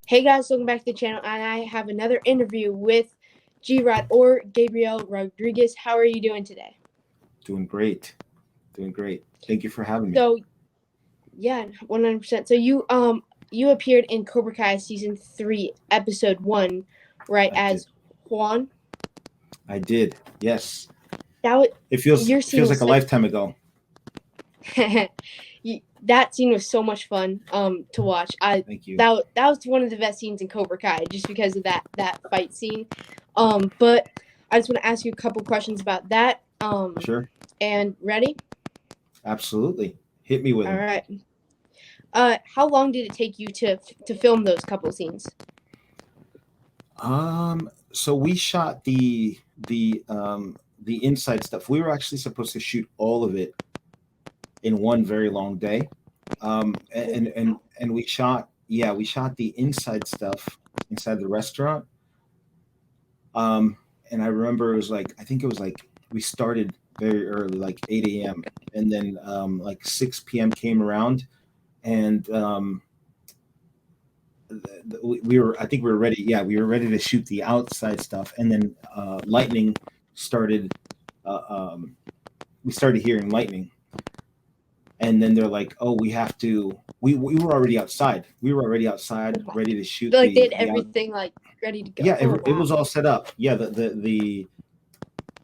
Hey guys, welcome back to the channel, and I have another interview with G-Rod or Gabriel Rodriguez. How are you doing today? Doing great. Doing great. Thank you for having me. So yeah, 100%. So you appeared in Cobra Kai season 3, episode 1, right, I did. as Juan. I did. Yes. That was, It feels your it scene feels like was a such lifetime ago. that scene was so much fun to watch. I Thank you. that was one of the best scenes in Cobra Kai just because of that fight scene. But I just want to ask you a couple questions about that. Sure. And ready? Absolutely. Hit me with All them. right. How long did it take you to film those couple scenes? So we shot the inside stuff. We were actually supposed to shoot all of it in one very long day. And we shot the inside stuff inside the restaurant. Um, and I remember it was like I think it was like we started very early, like 8 a.m. And then like 6 p.m. came around, and we were I think we were ready. Yeah, we were ready to shoot the outside stuff, and then lightning started. Uh, um, we started hearing lightning, and then they're like, "Oh, we have to." We were already outside. We were already outside, ready to shoot Like they had the out. everything like ready to go. Yeah, Oh it wow. was all set up. Yeah, the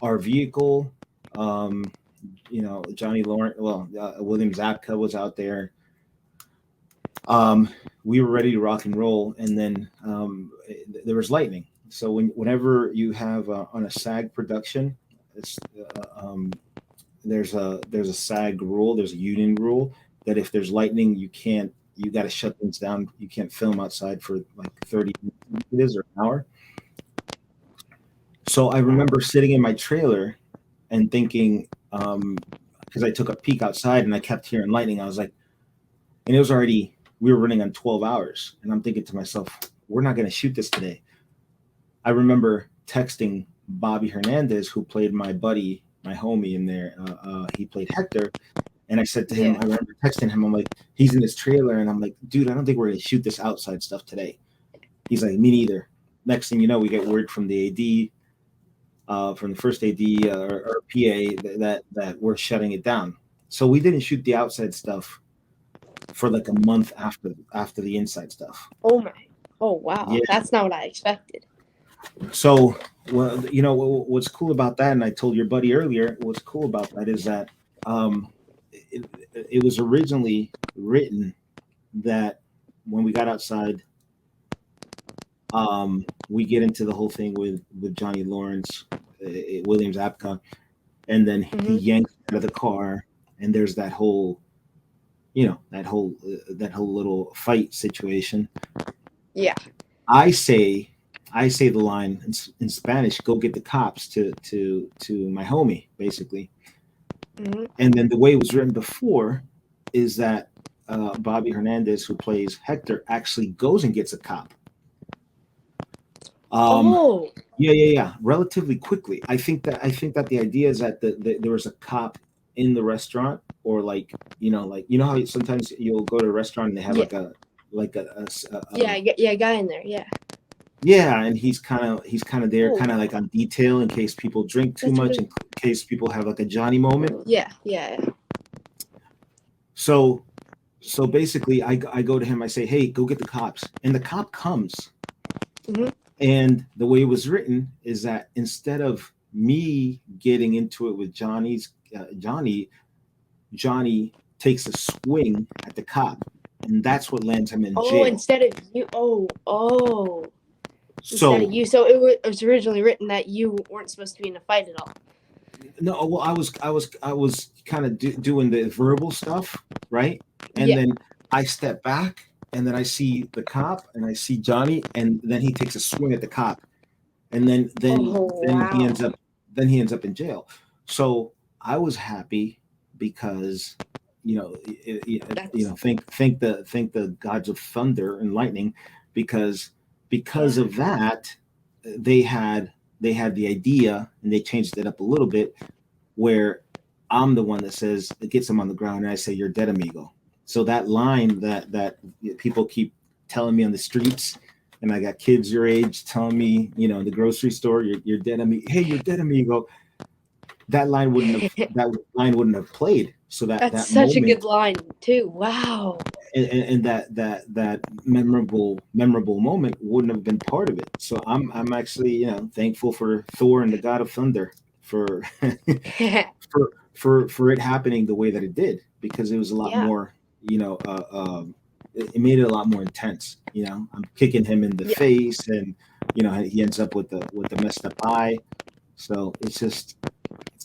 our vehicle, um, Johnny Lawrence, William Zabka was out there. Um, we were ready to rock and roll, and then there was lightning. So whenever you have on a SAG production, it's, there's a SAG rule, there's a union rule that if there's lightning, you got to shut things down. You can't film outside for like 30 minutes or an hour. So I remember sitting in my trailer and thinking, because I took a peek outside and I kept hearing lightning. I was like, and it was already we were running on 12 hours, and I'm thinking to myself, we're not going to shoot this today. I remember texting Bobby Hernandez, who played my buddy, my homie in there. He played Hector, and I said to him, Yeah. I remember texting him, I'm like, he's in his trailer, and I'm like, dude, I don't think we're going to shoot this outside stuff today. He's like, me neither. Next thing you know, we get word from the AD, from the first AD or PA that we're shutting it down. So we didn't shoot the outside stuff for like a month after the inside stuff. Oh my. Oh wow. Yeah. That's not what I expected. So well, what's cool about that, and I told your buddy earlier, what's cool about that is that it, it was originally written that when we got outside, we get into the whole thing with Johnny Lawrence, Williams Apka, and then he Mm-hmm. yanks out of the car, and there's that whole that whole little fight situation. Yeah. I say I say the line in Spanish, "Go get the cops," to my homie, basically. Mm-hmm. And then the way it was written before is that Bobby Hernandez, who plays Hector, actually goes and gets a cop. Um, Oh. yeah. Relatively quickly. I think that the idea is that there was a cop in the restaurant, or like how sometimes you'll go to a restaurant and they have Yeah. like a Yeah. Guy in there. Yeah. yeah, and he's kind of there, Oh kind of wow. like on detail in case people drink too That's much, really. in case people have like a Johnny moment. Yeah. Yeah. So so basically, I go to him, I say, "Hey, go get the cops," and the cop comes. Mm-hmm. And the way it was written is that instead of me getting into it with Johnny takes a swing at the cop, and that's what lands him in Oh, jail. instead of you. Oh. Instead of So you. So it was originally written that you weren't supposed to be in a fight at all. no, well, I was kind of doing the verbal stuff, right? And Yeah. then I step back, and then I see the cop, and I see Johnny, and then he takes a swing at the cop, and Oh then he wow. ends up in jail. So I was happy because That's thank the gods of thunder and lightning, because yeah. of that they had the idea, and they changed it up a little bit, where I'm the one that says it gets him on the ground, and I say, "You're dead, amigo." So that line that people keep telling me on the streets, and I got kids your age telling me, in the grocery store, you're dead, amigo. Hey, you're dead, amigo. That line wouldn't have played. So that That's that such a good moment, line too. Wow. and that memorable moment wouldn't have been part of it. So I'm actually, thankful for Thor and the God of Thunder for for it happening the way that it did, because it was a lot Yeah. more, it made it a lot more intense. I'm kicking him in the Yeah. face, and he ends up with the messed up eye. So it's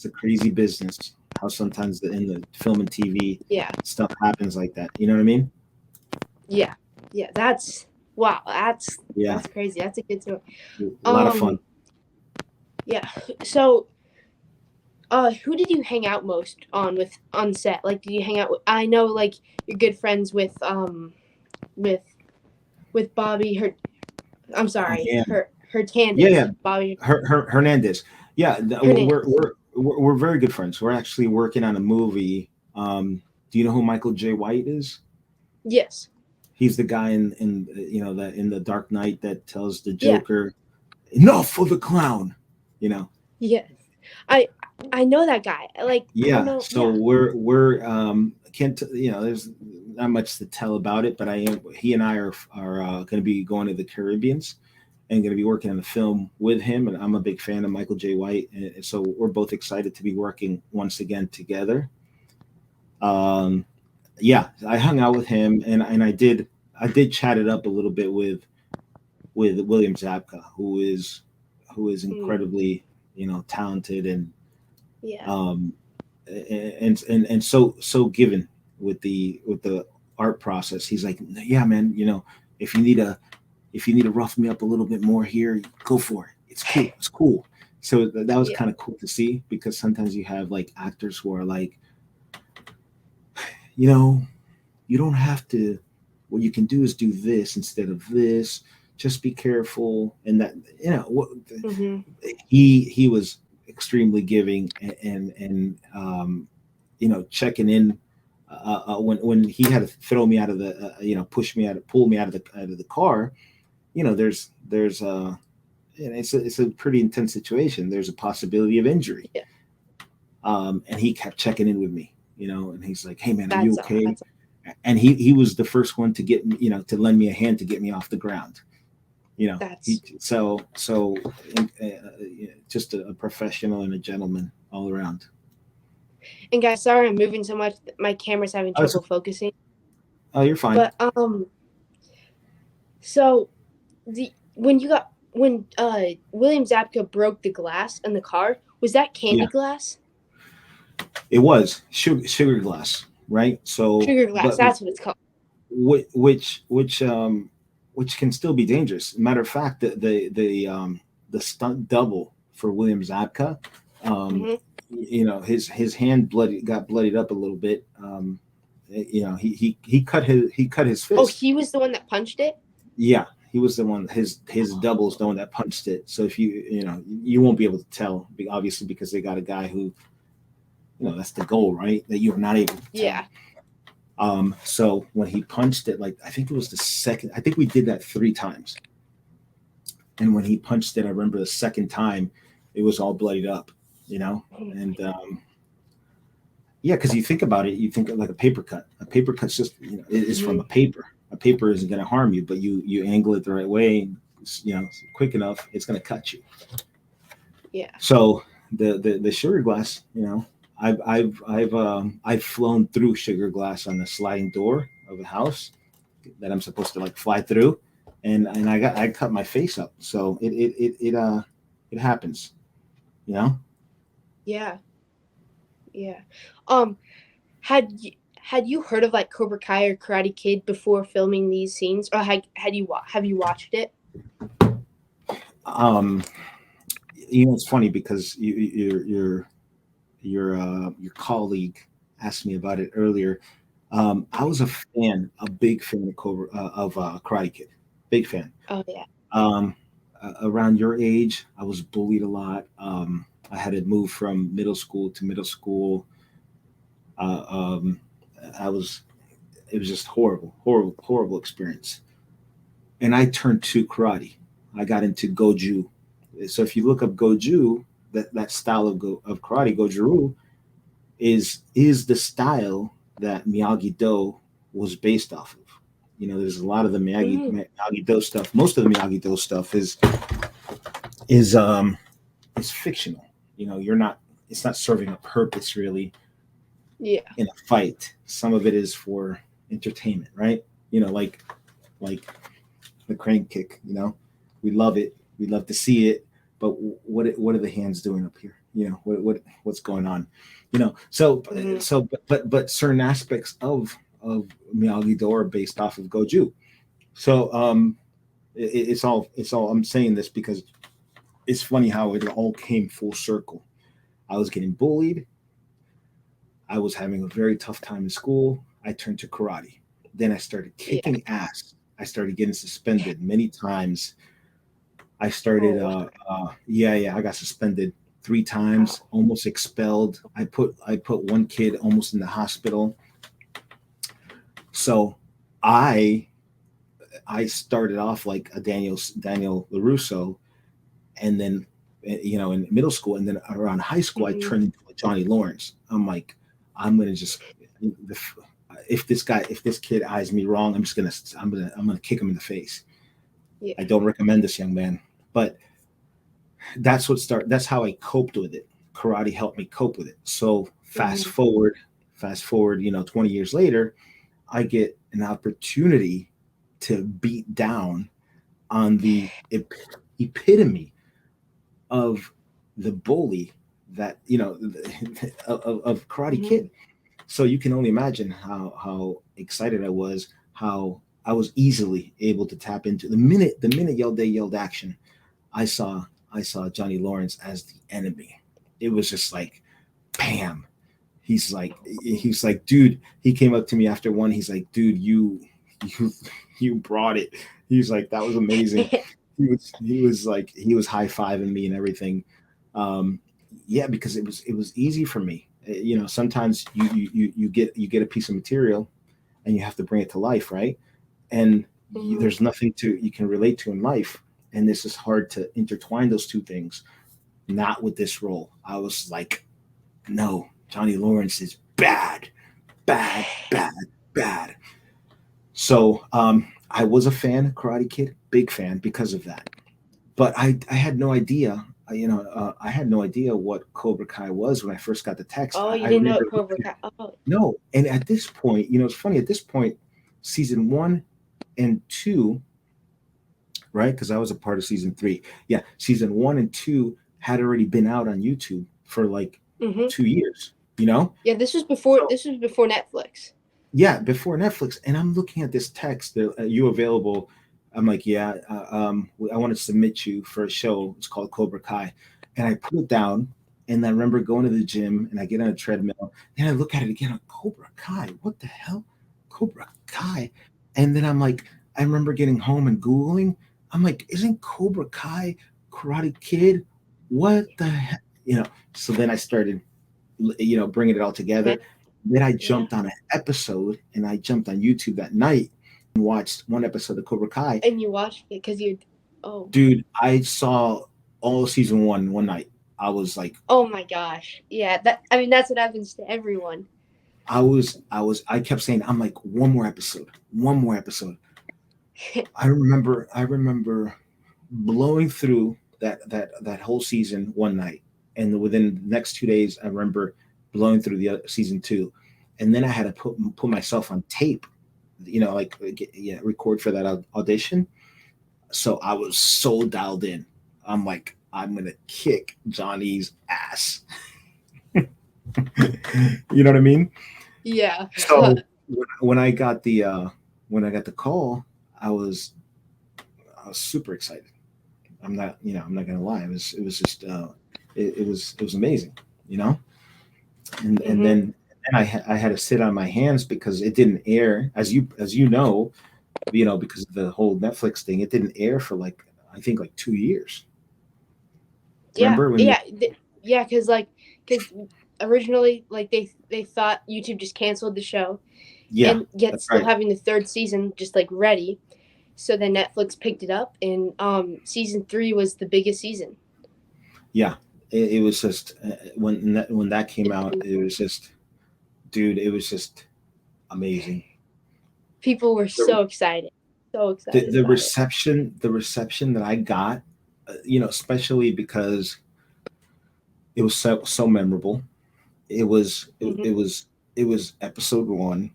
a crazy business how sometimes in the film and TV Yeah. stuff happens like that. You know what I mean? Yeah. Yeah. That's wow. Yeah, That's crazy. That's a good story. a lot of fun. Yeah. So who did you hang out most on set? Like, did you hang out with? I know, like, you're good friends with Bobby. I'm I sorry, am. her Yeah, Candace, yeah. Bobby Hernandez. Yeah, Hernandez. we're very good friends. We're actually working on a movie. Do you know who Michael J. White is? Yes. He's the guy in that in the Dark Knight that tells the Yeah. Joker, "Enough for the clown." You know. Yes. I I know that guy. Like, I don't Yeah. know. So Yeah. we're can't there's not much to tell about it, but he and I are going to be going to the Caribbeans and going to be working on a film with him. And I'm a big fan of Michael J. White, and so we're both excited to be working once again together. Um, yeah, I hung out with him, and I did chat it up a little bit with William Zabka, who is Mm, incredibly talented, yeah. um, and so given with the art process. He's like, yeah, man, if you need a if you need to rough me up a little bit more here, go for it. It's cool. It's cool. So that was Yeah. kind of cool to see, because sometimes you have like actors who are like, you know, you don't have to. What you can do is do this instead of this. Just be careful, and that Mhm. he was extremely giving, and checking in when he had to throw me out of the pull me out of the car. There's it's a pretty intense situation. There's a possibility of injury, Yeah. and he kept checking in with me, and he's like, "Hey man, are you That's okay?" that's And he was the first one to get me, to lend me a hand to get me off the ground. He that's just a professional and a gentleman all around. and guys, sorry I'm moving so much. My camera's having Oh, trouble focusing. oh, you're fine. But so the when William Zabka broke the glass in the car, was that candy Yeah, glass? it was sugar glass, right? So, Sugar glass, but that's what it's called. which can still be dangerous. Matter of fact, the stunt double for William Zabka, um, Hmm. his hand got bloodied up a little bit. He cut his Oh, fist. he was the one that punched it? Yeah, he was the one. His double's the one that punched it. So if you won't be able to tell, obviously, because they got a guy who, that's the goal, right? That you're not able to tell. Yeah. So when he punched it, like I think it was the second, I think we did that 3 times. And when he punched it, I remember the second time, it was all bloodied up, and yeah, because you think about it, you think of like a paper cut. A paper cut's just, it is from Hmm. a paper. A paper isn't going to harm you, but you angle it the right way, quick enough, it's going to cut you. Yeah. So the sugar glass, I've flown through sugar glass on the sliding door of a house that I'm supposed to like fly through, and I cut my face up. So it happens, you know. Yeah. Yeah. Um, had you heard of like Cobra Kai or Karate Kid before filming these scenes, or have you watched it? Um, it's funny because your colleague asked me about it earlier. I was a big fan of Cobra of Karate Kid, big fan. Oh yeah. Um, Around your age, I was bullied a lot. I had to move from middle school to middle school. Uh, um, I was It was just horrible, horrible, horrible experience. and I turned to karate. I got into Goju. So if you look up Goju, that style of karate, Goju, is the style that Miyagi Do was based off of. You know, there's a lot of the Mm, Miyagi Do stuff. Most of the Miyagi Do stuff is is fictional. You know, you're not. It's not serving a purpose really yeah. in a fight. Some of it is for entertainment, right? You know, like the crane kick. You know, we love it. We love to see it. But what are the hands doing up here? You know, what's going on? You know, Mm, but certain aspects of Miyagi Do are based off of Goju. So it's all. I'm saying this because it's funny how it all came full circle. I was getting bullied. I was having a very tough time in school. I turned to karate. Then I started yeah. kicking ass. I started getting suspended many times. I started, Oh yeah, I got suspended 3 times, wow. almost expelled. I put one kid almost in the hospital. So I I started off like a Daniel Larusso, and then in middle school, and then around high school I Hmm. turned into a Johnny Lawrence. I'm like, I'm gonna just if this kid eyes me wrong, I'm gonna kick him in the face. Yeah. I don't recommend this young man, but that's how I coped with it. Karate helped me cope with it. So Hmm. fast forward, 20 years later, I get an opportunity to beat down on the epitome of the bully that of Karate Hmm. Kid. So you can only imagine how excited I was, how I was easily able to tap into the minute they yelled action. I saw I saw Johnny Lawrence as the enemy. It was just like bam. He's like, dude. He came up to me after one. He's like, dude, you you brought it. He's like, that was amazing. He was high fiving me and everything. Um, yeah, because it was easy for me. Sometimes you get a piece of material and you have to bring it to life, right? And Hmm. there's nothing to you can relate to in life, and this is hard to intertwine those two things. Not with this role. I was like, no, Johnny Lawrence is bad, bad, bad, bad. So I was a fan of Karate Kid, big fan because of that. But I had no idea. I had no idea what Cobra Kai was when I first got the text. Oh, I you didn't know remember what Cobra Kai. Oh. no, and at this point, it's funny. At this point, season 1 and 2, right? Because I was a part of season 3. Yeah, season 1 and 2 had already been out on YouTube for like Hmm. 2 years. You know, Yeah. This was before. so This was before Netflix. yeah, before Netflix, and I'm looking at this text. Are you available? I'm like, yeah. I want to submit you for a show. It's called Cobra Kai, and I put it down. And I remember going to the gym, and I get on a treadmill, and I look at it again. Cobra Kai, what the hell, Cobra Kai? And then I'm like, I remember getting home and googling. I'm like, isn't Cobra Kai Karate Kid? What the heck? So then I started bringing it all Man. together. Then I Yeah. jumped on an episode, and I jumped on YouTube that night and watched one episode of Cobra Kai. And you watched it because you. Oh. Dude, I saw all of season one night. I was like, Oh my gosh. Yeah. That. I mean, that's what happens to everyone. I kept saying, I'm like, one more episode, one more episode. I remember blowing through that whole season one night, and within the next 2 days, I remember blowing through the season two, and then I had to put myself on tape, like record for that audition. So I was so dialed in. I'm like, I'm gonna kick Johnny's ass. You know what I mean? Yeah. So when I got the call, I was I was super excited. I'm not gonna lie. It was just it was amazing, you know. And Hmm. then I had to sit on my hands because it didn't air, as you know, because of the whole Netflix thing. It didn't air for like, I think, like 2 years. Yeah. Remember when? Yeah. Yeah. Because originally, like they thought YouTube just canceled the show, Yeah, and yet that's still right. having the third season just like ready. so then Netflix picked it up, and season 3 was the biggest season. Yeah, it was just when that came It's out, been, it was just, dude, it was just amazing. people were The, so excited about it. the reception that I got, especially because it was so memorable. It was it, Hmm. it was it was episode one.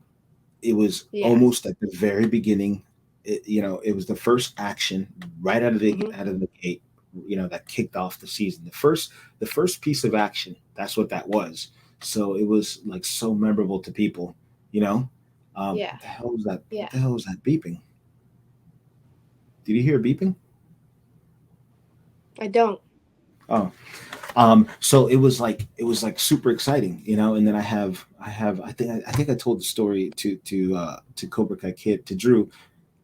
It was Yeah. almost at the very beginning. It was the first action right Hmm. out of the gate. That kicked off the season. The first piece of action. That's what that was. So it was like so memorable to people. You know, Yeah. what the hell was that? Yeah. What the hell was that beeping? Did you hear beeping? I don't. Oh, so it was like super exciting, and then I think I told the story to Cobra Kai Kid, to Drew.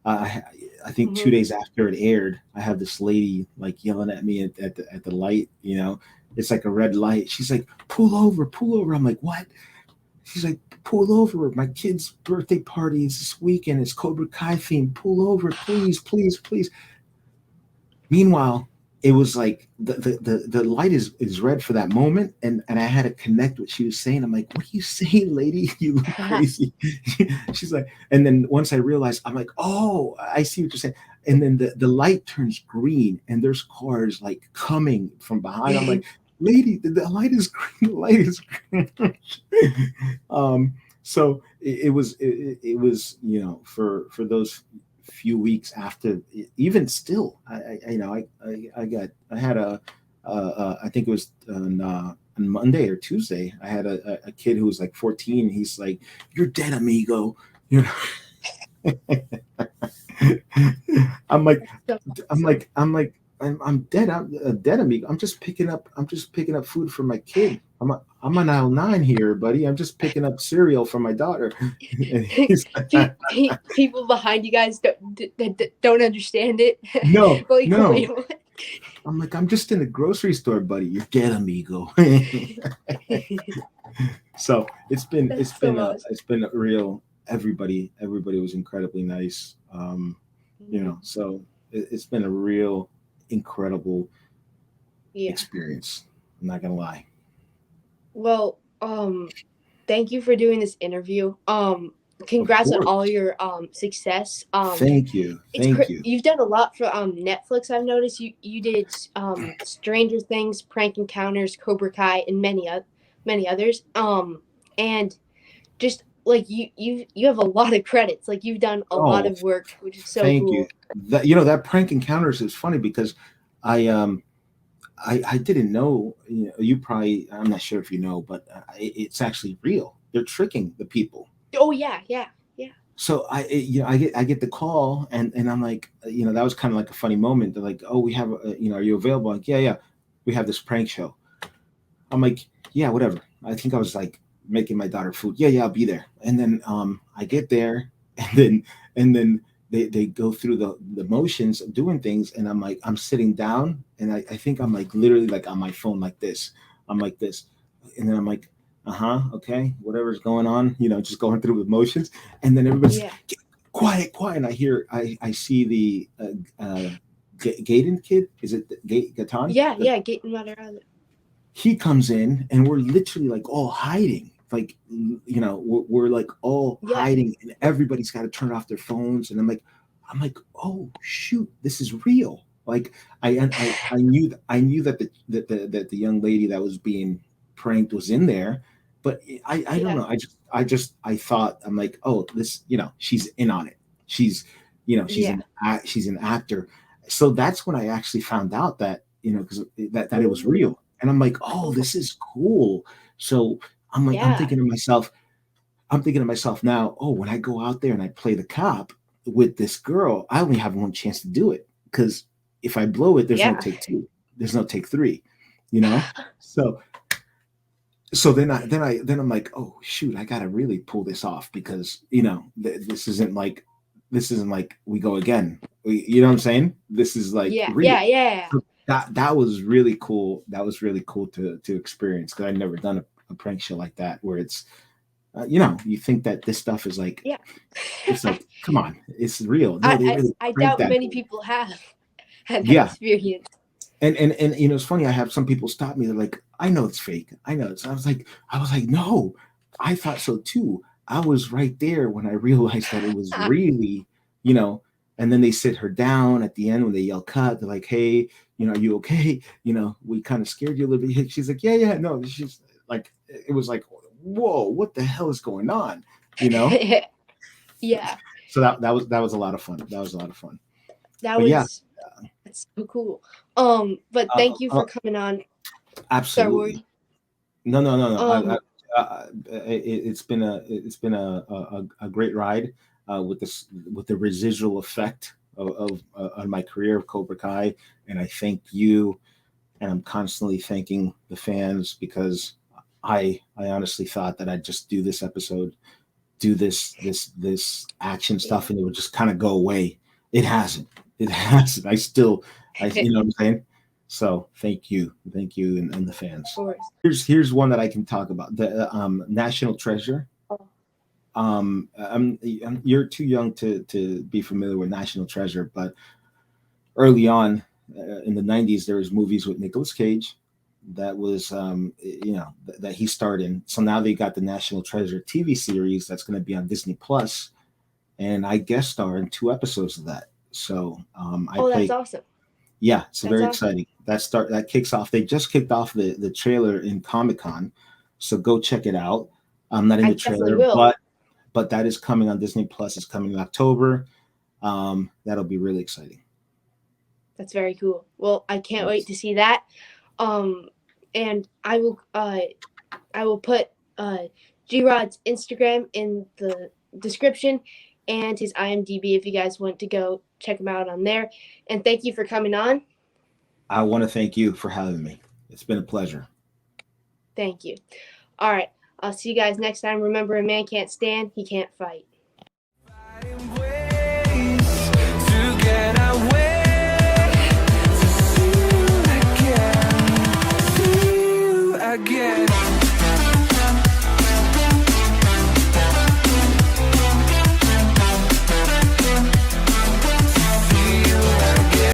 I think Hmm. 2 days after it aired, I have this lady like yelling at me at the light. It's like a red light. She's like, pull over, pull over. I'm like, what? She's like, pull over. My kid's birthday party is this weekend. It's Cobra Kai themed. Pull over, please, please, please. Meanwhile, it was like the light is red for that moment, and I had to connect what she was saying. I'm like, what are you saying, lady? You look crazy. She's like, and then once I realized, I'm like, oh, I see what you're saying. And then the light turns green, and there's cars like coming from behind. I'm like, lady, the light is green. The light is green. um, so it was for those few weeks after, even still, I had I think it was on Monday or Tuesday, I had a kid who was like 14. He's like, you're dead, amigo. you know I'm like, So I'm awesome. like, I'm like, I'm dead. I'm dead, amigo. I'm just picking up food for my kid. I'm on aisle 9 here, buddy. I'm just picking up cereal for my daughter. And he's like, People behind you guys don't understand it. no, Like, no. wait, what? I'm like, I'm just in the grocery store, buddy. You're dead, amigo. So it's been it's That's been so a awesome. it's been a real, everybody was incredibly nice. Mhm. So it's been a real incredible Yeah. experience. I'm not gonna lie. Well, thank you for doing this interview. Of Congrats on all course. your success. Thank you. Thank you. You've done a lot for Netflix. I've noticed you did Stranger Things, Prank Encounters, Cobra Kai, and many others. And just like you have a lot of credits. Like you've done a lot Oh, of work, which is so thank you. cool. That prank encounters is funny because I I didn't know. You probably, I'm not sure if you know, but it's actually real. They're tricking the people. Oh yeah, yeah, yeah, So I get the call, and I'm like, that was kind of like a funny moment. They're like, oh, we have are you available? I'm like, yeah, yeah, we have this prank show. I'm like, yeah, whatever. I think I was like making my daughter food. Yeah, yeah, I'll be there. And then I get there, and then they go through the motions of doing things, and I'm like, I'm sitting down, and I think I'm like literally like on my phone like this. I'm like this, and then I'm like, okay, whatever's going on, just going through the motions, and then everybody's yeah, quiet, quiet, and I see the Gaten kid. Is it Gatan? yeah, yeah. Getting better at it. He comes in, and we're literally like all hiding, like we're like all Yeah, hiding, and everybody's got to turn off their phones, and I'm like, oh shoot, this is real. Like I knew that the young lady that was being pranked was in there, but I don't yeah, know. I thought, I'm like, oh, this, she's in on it. She's she's yeah. she's an actor. So that's when I actually found out that, because that it was Oh, real. And I'm like, oh, this is cool. So I'm like, yeah, I'm thinking to myself now, oh, when I go out there and I play the cop with this girl, I only have one chance to do it. Because if I blow it, there's no yeah, take two, there's no take three, you know? So then I'm like, oh shoot, I gotta really pull this off, because this isn't like we go again. You know what I'm saying? This is like yeah, real. yeah, yeah. So that was really cool. That was really cool to experience, because I'd never done a prank show like that, where it's you think that this stuff is like, Yeah. it's like, come on, it's real. No, they really I crank doubt that. many people have had that Yeah. experience. And it's funny. I have some people stop me. They're like, "I know it's fake. I know it's." I was like, no, I thought so too. I was right there when I realized that it was really, you know. And then they sit her down at the end when they yell cut. They're like, "Hey, are you okay? We kind of scared you a little bit." She's like, "Yeah, yeah, no." She's like, it was like, "Whoa, what the hell is going on?" You know. Yeah, So that was a lot of fun. That was a lot of fun. that But yeah, was that's so cool. But uh, thank you uh, for coming on. Sorry, absolutely. Ward. No, no, no, no. Um, It's been a great ride with the residual effect of on my career of Cobra Kai, and I thank you, and I'm constantly thanking the fans because I honestly thought that I'd just do this episode, do this action yeah, stuff, and it would just kind of go away. It hasn't. It hasn't. You know what I'm saying. So thank you, and the of fans. course. Here's one that I can talk about. The National Treasure. Oh, You're too young to be familiar with National Treasure, but early on in the '90s, there was movies with Nicolas Cage that was that he starred in. So now they got the National Treasure TV series that's going to be on Disney Plus, and I guest star in 2 episodes of that. So I oh, that's play. awesome. Yeah, it's That's very awesome. exciting. That kicks off. They just kicked off the trailer in Comic Con, so go check it out. I'm not in I the definitely trailer, will. but that is coming on Disney Plus. It's coming in October. That'll be really exciting. That's very cool. Well, I can't wait Yes. to see that. Um, and I will put G Rod's Instagram in the description and his IMDb if you guys want to go check him out on there. And thank you for coming on. I want to thank you for having me. It's been a pleasure. Thank you. All right. I'll see you guys next time. Remember, a man can't stand, he can't fight.